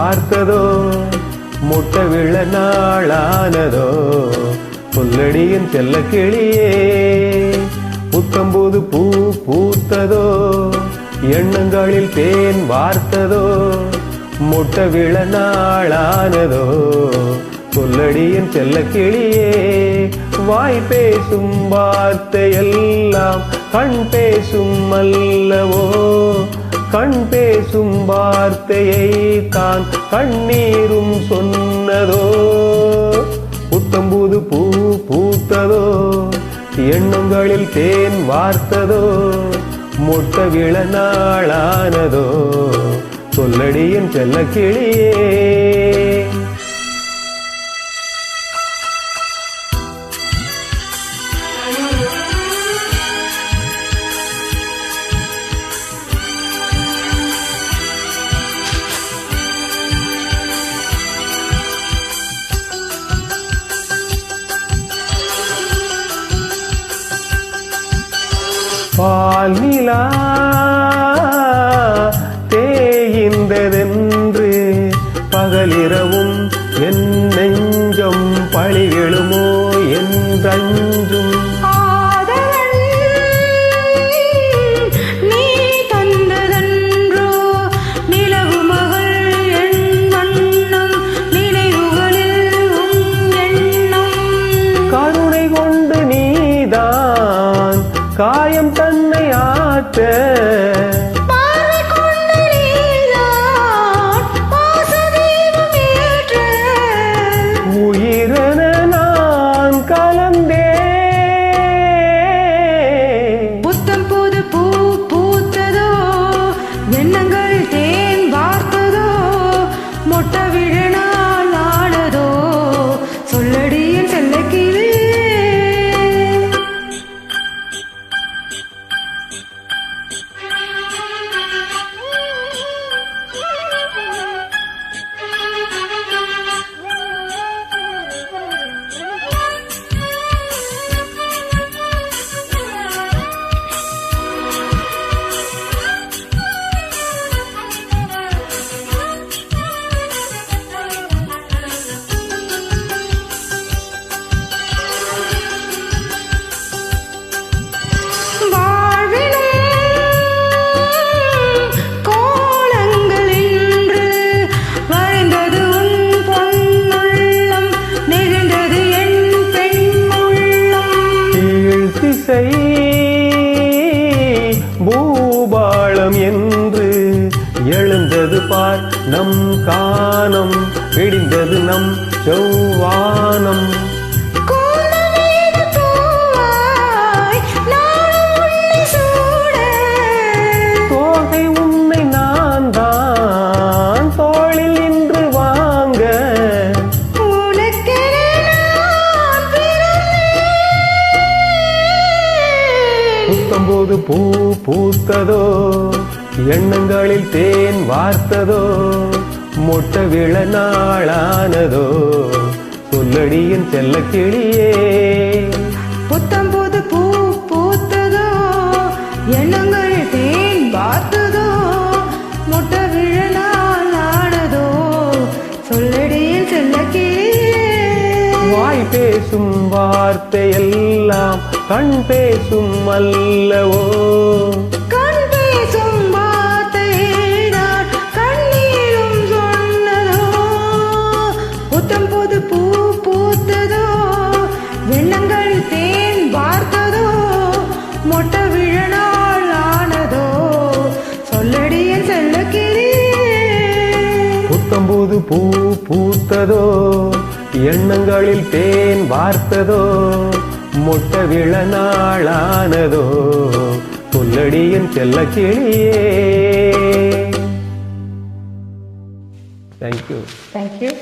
பார்த்ததோ முட்டை விழ நாளானதோ சொல்லடியின் செல்ல கிளியே புத்தம்போது பூ பூத்ததோ எண்ணங்களில் தேன் வார்த்ததோ முட்டை விழ நாளானதோ சொல்லடியின் செல்ல கிளியே வாய் பேசும் வார்த்தையெல்லாம் கண் பேசும் அல்லவோ கண் பேசும் வார்த்தையை தான் கண்ணீரும் சொன்னதோ புத்தம்புது பூ பூத்ததோ எண்ணங்களில் தேன் வார்த்ததோ முட்டை விழ நாளானதோ சொல்லடியின் செல்ல கிளியே பால் நிலா தேய்ந்ததென்று பகலிரவும் என் நெஞ்சம் பழிகளுமோ என்றஞ்சும் கருணை கொண்டு நீதான் காயம் தன்னை ஆற்ற உயிரென நான் கலந்தே புத்தம் புது பூ பூத்ததோ எண்ணங்கள் தேன் வார்த்ததோ மொட்டை விழனால் ஆனதோ சொல்லடியின் செல்ல கிளி பூபாளம் என்று எழுந்தது பார் நம் கானம் விடிந்தது நம் செவ்வானம் தோகை உன்னை நான் தான் தோளில் நின்று வாங்க புத்தம்போது பூ பூத்ததோ எண்ணங்களில் தேன் வார்த்ததோ முட்டை விழ நாளானதோ சொல்லடியின் செல்ல கிளியே புத்தம்போது பூ பூத்ததோ எண்ணங்கள் தேன் வார்த்ததோ முட்டை விழ நாள் ஆனதோ சொல்லடியின் செல்ல கிளியே வாய் பேசும் வார்த்தையெல்லாம் கண் பேசும் அல்லவோ கண் பேசும் வார்த்தையினால் கண்ணீரும் சொன்னதோ புத்தம்போது பூ பூத்ததோ எண்ணங்கள் தேன் வார்த்ததோ மொட்டை விழ நாள் ஆனதோ சொல்லடியின் செல்ல கிளியே புத்தம்போது பூ பூத்ததோ எண்ணங்களில் தேன் வார்த்ததோ முட்டை விழ நாளானதோ சொல்லடியின் செல்ல கிளியே. Thank you. Thank you.